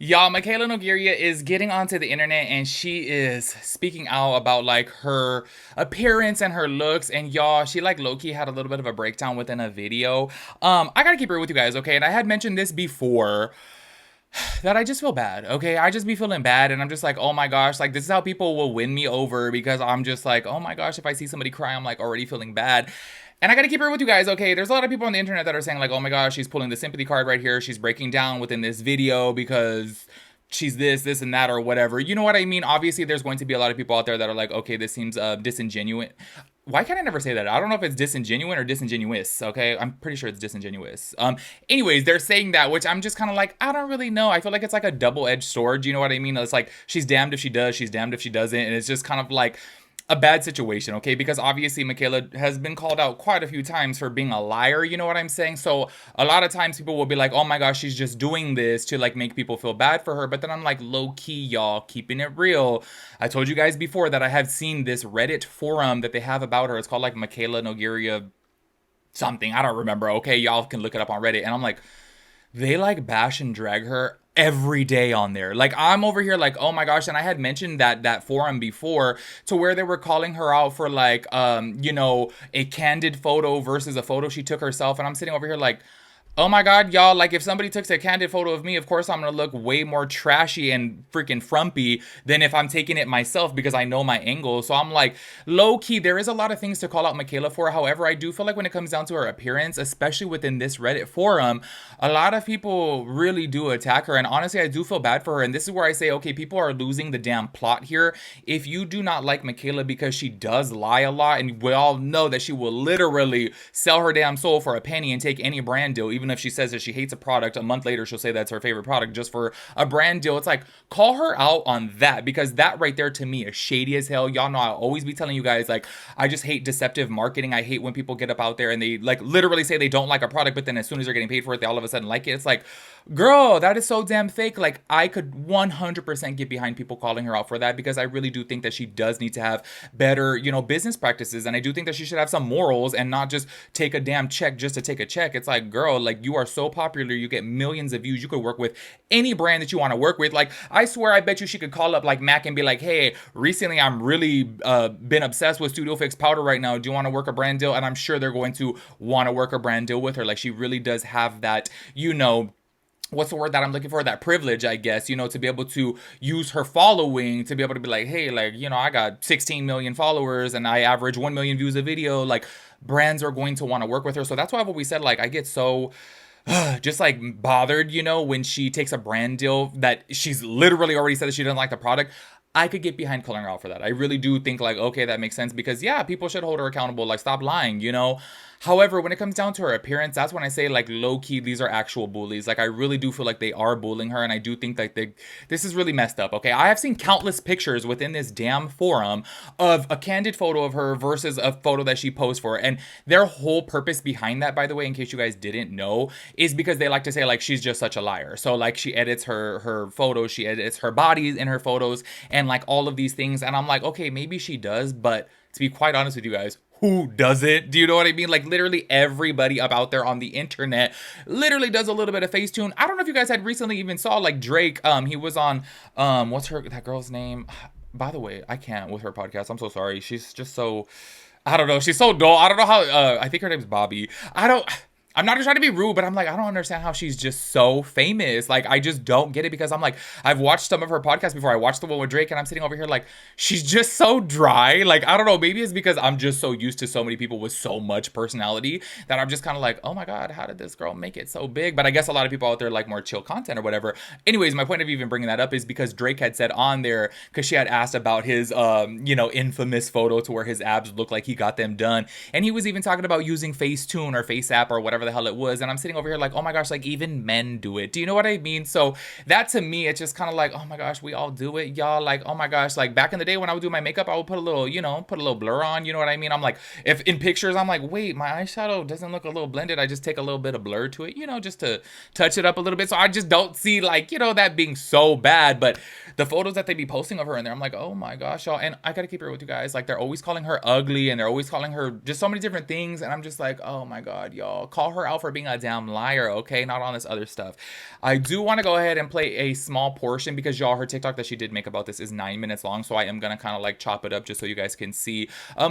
Y'all, Mikayla Nogueira is getting onto the internet and she is speaking out about like her appearance and her looks. And y'all, she like low-key had a little bit of a breakdown within a video. I gotta keep it real with you guys, okay? And I had mentioned this before that I just feel bad, okay? I just be feeling bad and I'm just like, oh my gosh, like this is how people will win me over because I'm just like, oh my gosh, if I see somebody cry, I'm like already feeling bad. And I gotta keep it with you guys, okay? There's a lot of people on the internet that are saying, like, oh my gosh, she's pulling the sympathy card right here. She's breaking down within this video because she's this, and that, or whatever. You know what I mean? Obviously, there's going to be a lot of people out there that are like, okay, this seems disingenuous. Why can't I never say that? I don't know if it's disingenuous or disingenuous, okay? I'm pretty sure it's disingenuous. Anyways, they're saying that, which I'm just kind of like, I don't really know. I feel like it's like a double-edged sword, you know what I mean? It's like, she's damned if she does, she's damned if she doesn't, and it's just kind of like a bad situation, okay? Because obviously Michaela has been called out quite a few times for being a liar, you know what I'm saying? So a lot of times people will be like, oh my gosh, she's just doing this to like make people feel bad for her. But then I'm like, low key, y'all, keeping it real. I told you guys before that I have seen this Reddit forum that they have about her. It's called like Mikayla Nogueira something. I don't remember, okay? Y'all can look it up on Reddit. And I'm like, they like bash and drag her every day on there. Like I'm over here like, oh my gosh. And I had mentioned that forum before to where they were calling her out for like a candid photo versus a photo she took herself. And I'm sitting over here like, oh my god, y'all, like if somebody took a candid photo of me, of course I'm gonna look way more trashy and freaking frumpy than if I'm taking it myself because I know my angle. So I'm like, low key, there is a lot of things to call out Michaela for. However, I do feel like when it comes down to her appearance, especially within this Reddit forum, a lot of people really do attack her. And honestly, I do feel bad for her. And this is where I say, okay, people are losing the damn plot here. If you do not like Michaela because she does lie a lot, and we all know that she will literally sell her damn soul for a penny and take any brand deal, even if she says that she hates a product, a month later she'll say that's her favorite product just for a brand deal. It's like, call her out on that, because that right there to me is shady as hell. Y'all know I'll always be telling you guys, like, I just hate deceptive marketing. I hate when people get up out there and they like literally say they don't like a product, but then as soon as they're getting paid for it, they all of a sudden like it. It's like, girl, that is so damn fake. Like, I could 100% get behind people calling her out for that, because I really do think that she does need to have better, business practices. And I do think that she should have some morals and not just take a damn check just to take a check. It's like, girl, like, you are so popular, you get millions of views, you could work with any brand that you want to work with. Like, I swear, I bet you she could call up like Mac and be like, hey, recently I'm really been obsessed with Studio Fix powder right now. Do you want to work a brand deal? And I'm sure they're going to want to work a brand deal with her. Like, she really does have that, what's the word that I'm looking for? That privilege, I guess, to be able to use her following to be able to be like, hey, like, I got 16 million followers and I average 1 million views a video. Like, brands are going to want to work with her. So that's why I've always said, like, I get so just like bothered, when she takes a brand deal that she's literally already said that she doesn't like the product. I could get behind calling her out for that. I really do think like, okay, that makes sense, because yeah, people should hold her accountable. Like, stop lying. However, when it comes down to her appearance, that's when I say, like, low key, these are actual bullies. Like, I really do feel like they are bullying her, and I do think that this is really messed up. Okay, I have seen countless pictures within this damn forum of a candid photo of her versus a photo that she posed for, and their whole purpose behind that, by the way, in case you guys didn't know, is because they like to say, like, she's just such a liar. So like, she edits her photos, she edits her bodies in her photos, and like all of these things. And I'm like, okay, maybe she does, but to be quite honest with you guys, who doesn't? Do you know what I mean? Like, literally everybody up out there on the internet literally does a little bit of Facetune. I don't know if you guys had recently even saw like Drake. He was on what's that girl's name? By the way, I can't with her podcast. I'm so sorry. She's just so, I don't know. She's so dull. I don't know how. I think her name's Bobby. I'm not trying to be rude, but I'm like, I don't understand how she's just so famous. Like, I just don't get it, because I'm like, I've watched some of her podcasts before. I watched the one with Drake, and I'm sitting over here like, she's just so dry. Like, I don't know. Maybe it's because I'm just so used to so many people with so much personality that I'm just kind of like, oh my God, how did this girl make it so big? But I guess a lot of people out there like more chill content or whatever. Anyways, my point of even bringing that up is because Drake had said on there, because she had asked about his, infamous photo to where his abs look like he got them done. And he was even talking about using Facetune or FaceApp or whatever the hell it was. And I'm sitting over here like, oh my gosh, like, even men do it. Do you know what I mean? So that to me, it's just kind of like, oh my gosh, we all do it, y'all. Like, oh my gosh, like back in the day when I would do my makeup, I would put a little, put a little blur on. You know what I mean? I'm like, if in pictures, I'm like, wait, my eyeshadow doesn't look a little blended. I just take a little bit of blur to it, just to touch it up a little bit. So I just don't see like, that being so bad. But the photos that they be posting of her in there, I'm like, oh my gosh, y'all. And I gotta keep it with you guys. Like, they're always calling her ugly, and they're always calling her just so many different things. And I'm just like, oh my God, y'all. Call her out for being a damn liar, okay? Not on this other stuff. I do want to go ahead and play a small portion because, y'all, her TikTok that she did make about this is 9 minutes long. So I am gonna kind of like chop it up just so you guys can see,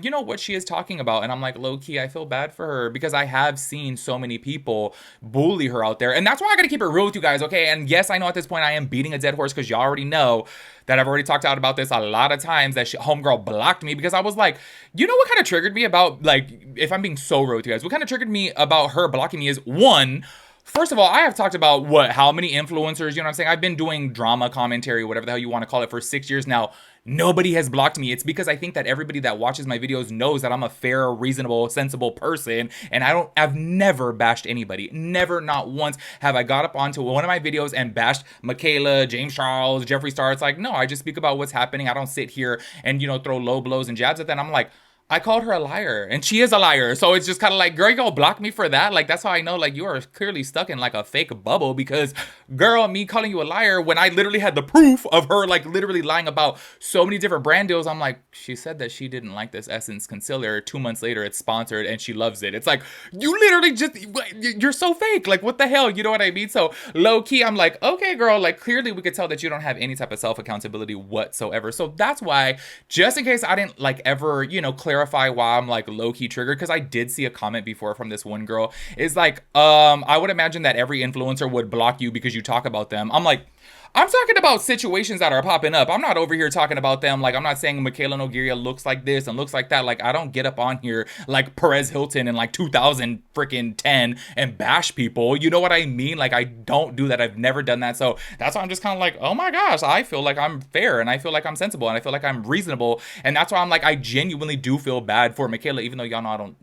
you know, what she is talking about. And I'm like, low key, I feel bad for her because I have seen so many people bully her out there. And that's why I gotta keep it real with you guys, okay? And yes, I know at this point I am beating a dead horse because y'all already know that I've already talked out about this a lot of times, that homegirl blocked me because I was like, you know what kind of triggered me about, like, if I'm being so real with you guys, what kind of triggered me about her blocking me is, one, first of all, I have talked about how many influencers, you know what I'm saying? I've been doing drama commentary, whatever the hell you want to call it, for 6 years now. Nobody has blocked me. It's because I think that everybody that watches my videos knows that I'm a fair, reasonable, sensible person, and I've never bashed anybody. Never, not once have I got up onto one of my videos and bashed Michaela, James Charles, Jeffree Star. It's like, no, I just speak about what's happening. I don't sit here and, you know, throw low blows and jabs at that. I'm like, I called her a liar, and she is a liar. So it's just kind of like, girl, you gonna block me for that? Like, that's how I know, like, you are clearly stuck in like a fake bubble, because, girl, me calling you a liar when I literally had the proof of her like literally lying about so many different brand deals. I'm like, she said that she didn't like this Essence concealer. 2 months later, it's sponsored and she loves it. It's like, you literally just, you're so fake. Like, what the hell? You know what I mean? So low key, I'm like, okay, girl, like, clearly we could tell that you don't have any type of self accountability whatsoever. So that's why, just in case I didn't like ever, you know, clarify why I'm like low-key triggered, because I did see a comment before from this one girl, is like, I would imagine that every influencer would block you because you talk about them. I'm like, I'm talking about situations that are popping up. I'm not over here talking about them. Like, I'm not saying Mikayla Nogueira looks like this and looks like that. Like, I don't get up on here like Perez Hilton in like 2010 and bash people. You know what I mean? Like, I don't do that. I've never done that. So that's why I'm just kind of like, oh my gosh, I feel like I'm fair, and I feel like I'm sensible, and I feel like I'm reasonable. And that's why I'm like, I genuinely do feel bad for Michaela, even though y'all know I don't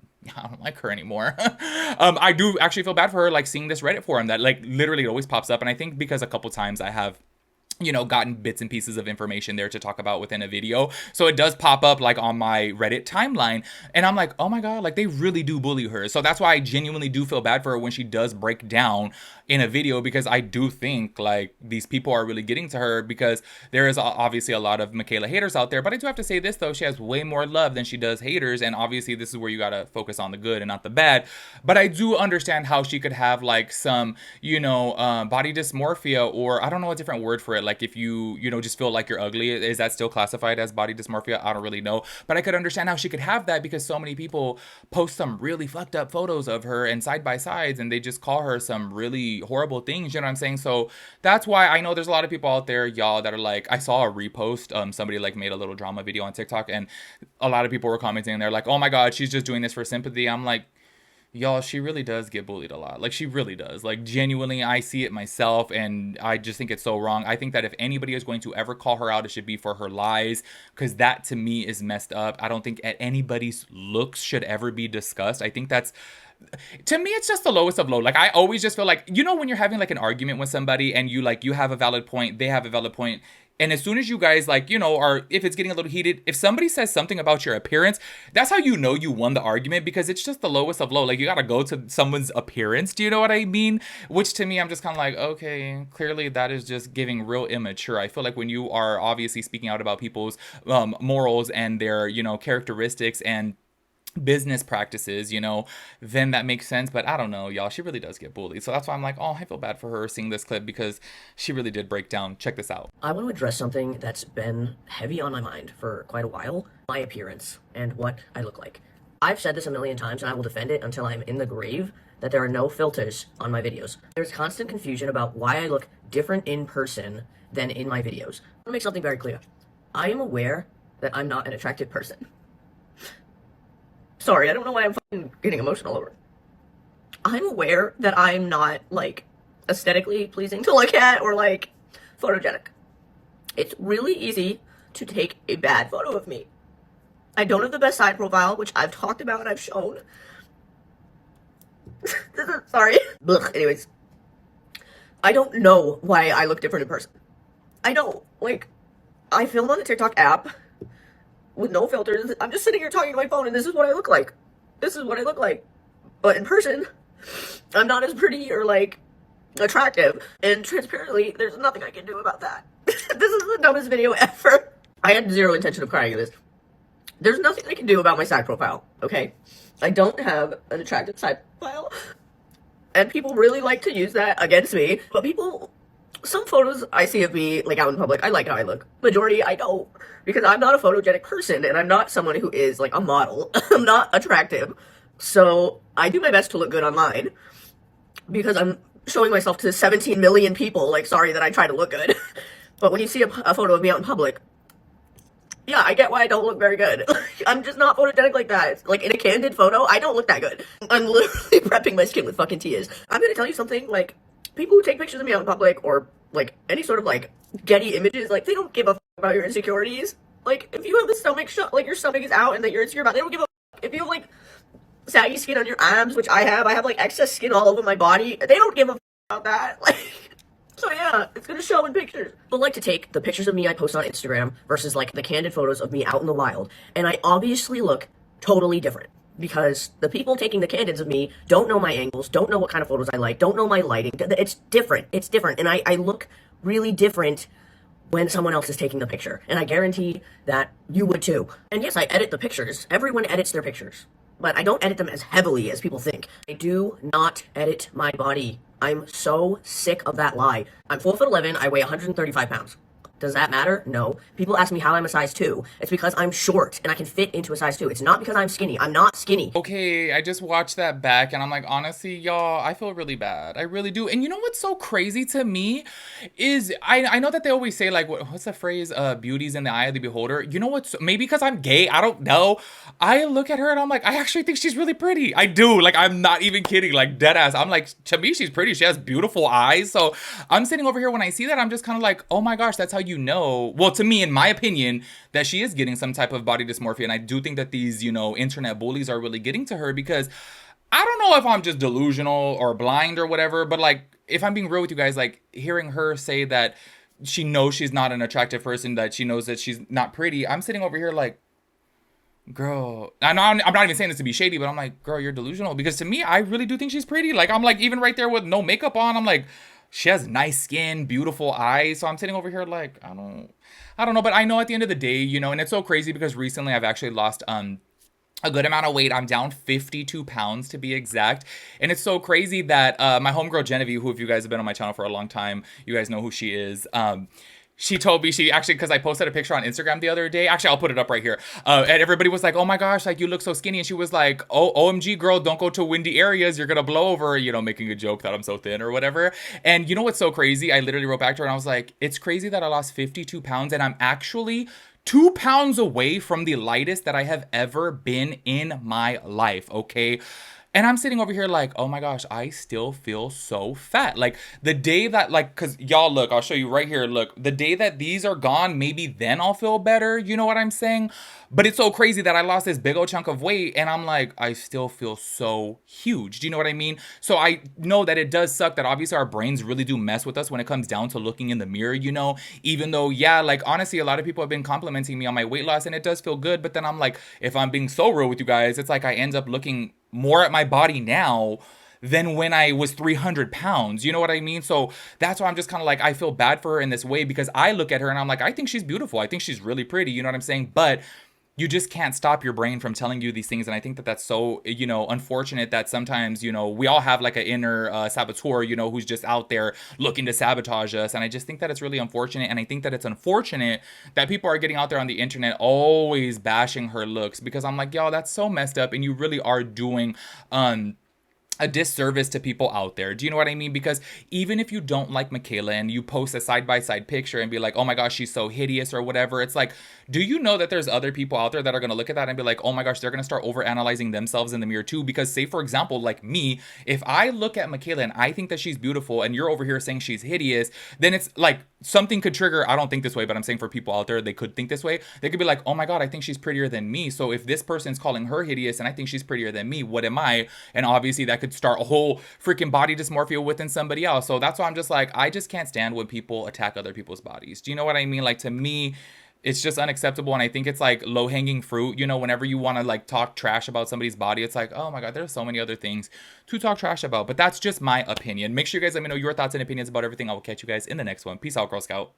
like her anymore. I do actually feel bad for her, like, seeing this Reddit forum that like literally it always pops up. And I think because a couple times I have, you know, gotten bits and pieces of information there to talk about within a video, so it does pop up like on my Reddit timeline, and I'm like, oh my god, like, they really do bully her. So that's why I genuinely do feel bad for her when she does break down in a video, because I do think like these people are really getting to her, because there is obviously a lot of Michaela haters out there. But I do have to say this though, she has way more love than she does haters, and obviously this is where you gotta focus on the good and not the bad. But I do understand how she could have like some, you know, body dysmorphia, or I don't know a different word for it. Like, if you know, just feel like you're ugly, is that still classified as body dysmorphia? I don't really know, but I could understand how she could have that, because so many people post some really fucked up photos of her and side by sides, and they just call her some really horrible things, you know what I'm saying? So that's why I know there's a lot of people out there, y'all, that are like, I saw a repost, somebody like made a little drama video on TikTok, and a lot of people were commenting, and they're like, oh my god, she's just doing this for sympathy. I'm like, y'all, she really does get bullied a lot. Like, she really does. Like, genuinely, I see it myself, and I just think it's so wrong. I think that if anybody is going to ever call her out, it should be for her lies, because that, to me, is messed up. I don't think anybody's looks should ever be discussed. I think that's, to me, it's just the lowest of low. Like, I always just feel like, you know, when you're having like an argument with somebody, and you have a valid point, they have a valid point, and as soon as you guys, like, you know, if it's getting a little heated, if somebody says something about your appearance, that's how you know you won the argument, because it's just the lowest of low. Like, you gotta go to someone's appearance. Do you know what I mean? Which, to me, I'm just kind of like, okay, clearly that is just giving real immature. I feel like when you are obviously speaking out about people's morals and their, you know, characteristics and business practices, you know, then that makes sense. But I don't know, y'all, she really does get bullied. So that's why I'm like, oh, I feel bad for her seeing this clip, because she really did break down. Check this out. I want to address something that's been heavy on my mind for quite a while: my appearance and what I look like. I've said this a million times, and I will defend it until I'm in the grave, that there are no filters on my videos. There's constant confusion about why I look different in person than in my videos. I want to make something very clear. I am aware that I'm not an attractive person. Sorry, I don't know why I'm fucking getting emotional over it. I'm aware that I'm not, like, aesthetically pleasing to look at or, like, photogenic. It's really easy to take a bad photo of me. I don't have the best side profile, which I've talked about and I've shown. Sorry. Anyways. I don't know why I look different in person. I don't. Like, I filmed on the TikTok app with no filters. I'm just sitting here talking to my phone, and this is what I look like. This is what I look like. But in person, I'm not as pretty or, like, attractive. And transparently, there's nothing I can do about that. This is the dumbest video ever. I had zero intention of crying in this. There's nothing I can do about my side profile, okay? I don't have an attractive side profile. And people really like to use that against me. But people, some photos I see of me, like, out in public, I like how I look. Majority, I don't. Because I'm not a photogenic person, and I'm not someone who is, like, a model. I'm not attractive. So, I do my best to look good online. Because I'm showing myself to 17 million people, like, sorry that I try to look good. But when you see a photo of me out in public, yeah, I get why I don't look very good. I'm just not photogenic like that. Like, in a candid photo, I don't look that good. I'm literally prepping my skin with fucking tears. I'm gonna tell you something, like, people who take pictures of me out in public, or, like, any sort of, like, Getty images, like, they don't give a f*** about your insecurities. Like, if you have the stomach like, your stomach is out and that you're insecure about, they don't give a f***. If you have, like, saggy skin on your abs, which I have, like, excess skin all over my body, they don't give a f*** about that. Like... So yeah, it's gonna show in pictures. But like to take the pictures of me I post on Instagram versus like the candid photos of me out in the wild, and I obviously look totally different. Because the people taking the candids of me don't know my angles, don't know what kind of photos I like, don't know my lighting. It's different. It's different. And I look really different when someone else is taking the picture. And I guarantee that you would too. And yes, I edit the pictures. Everyone edits their pictures. But I don't edit them as heavily as people think. I do not edit my body. I'm so sick of that lie. I'm 4'11", I weigh 135 pounds. Does that matter? No. People ask me how I'm a size 2. It's because I'm short and I can fit into a size 2. It's not because I'm skinny. I'm not skinny. Okay, I just watched that back and I'm like, honestly, y'all, I feel really bad. I really do. And you know what's so crazy to me is I know that they always say, like, what's the phrase? Beauty's in the eye of the beholder. You know what's, maybe because I'm gay, I don't know. I look at her and I'm like, I actually think she's really pretty. I do. Like, I'm not even kidding. Like, dead ass. I'm like, to me, she's pretty. She has beautiful eyes. So I'm sitting over here when I see that, I'm just kind of like, oh my gosh, that's how you know, well, to me, in my opinion, that she is getting some type of body dysmorphia. And I do think that these, you know, internet bullies are really getting to her, because I don't know if I'm just delusional or blind or whatever, but like, if I'm being real with you guys, like, hearing her say that she knows she's not an attractive person, that she knows that she's not pretty, I'm sitting over here like, girl, I'm not even saying this to be shady, but I'm like, girl, you're delusional. Because to me, I really do think she's pretty. Like, I'm like, even right there with no makeup on, I'm like, she has nice skin, beautiful eyes. So I'm sitting over here like, I don't know. But I know at the end of the day, you know, and it's so crazy because recently I've actually lost a good amount of weight. I'm down 52 pounds to be exact. And it's so crazy that my homegirl Genevieve, who, if you guys have been on my channel for a long time, you guys know who she is. She told me, she actually, because I posted a picture on Instagram the other day. Actually, I'll put it up right here. And everybody was like, oh my gosh, like, you look so skinny. And she was like, oh, OMG, girl, don't go to windy areas. You're going to blow over, you know, making a joke that I'm so thin or whatever. And you know what's so crazy? I literally wrote back to her and I was like, it's crazy that I lost 52 pounds and I'm actually 2 pounds away from the lightest that I have ever been in my life, okay? And I'm sitting over here like, oh my gosh, I still feel so fat. Like, the day that, like, because y'all, look, I'll show you right here. Look, the day that these are gone, maybe then I'll feel better. You know what I'm saying? But it's so crazy that I lost this big old chunk of weight and I'm like, I still feel so huge. Do you know what I mean? So I know that it does suck that obviously our brains really do mess with us when it comes down to looking in the mirror, you know? Even though, yeah, like, honestly, a lot of people have been complimenting me on my weight loss and it does feel good. But then I'm like, if I'm being so real with you guys, it's like I end up looking more at my body now than when I was 300 pounds. You know what I mean? So that's why I'm just kind of like, I feel bad for her in this way, because I look at her and I'm like, I think she's beautiful. I think she's really pretty. You know what I'm saying? But you just can't stop your brain from telling you these things. And I think that that's so, you know, unfortunate that sometimes, you know, we all have like an inner saboteur, you know, who's just out there looking to sabotage us. And I just think that it's really unfortunate. And I think that it's unfortunate that people are getting out there on the internet always bashing her looks, because I'm like, y'all, that's so messed up. And you really are doing, a disservice to people out there. Do you know what I mean? Because even if you don't like Michaela and you post a side-by-side picture and be like, oh my gosh, she's so hideous or whatever, it's like, do you know that there's other people out there that are going to look at that and be like, oh my gosh, they're going to start overanalyzing themselves in the mirror too? Because say, for example, like me, if I look at Michaela and I think that she's beautiful and you're over here saying she's hideous, then it's like something could trigger, I don't think this way, but I'm saying for people out there, they could think this way. They could be like, oh my God, I think she's prettier than me. So if this person's calling her hideous and I think she's prettier than me, what am I? And obviously that could start a whole freaking body dysmorphia within somebody else. So that's why I'm just like, I just can't stand when people attack other people's bodies. Do you know what I mean? Like, to me, it's just unacceptable. And I think it's like low-hanging fruit, you know, whenever you want to like talk trash about somebody's body, it's like, oh my God, there's so many other things to talk trash about. But that's just my opinion. Make sure you guys let me know your thoughts and opinions about everything. I will catch you guys in the next one. Peace out, Girl Scout.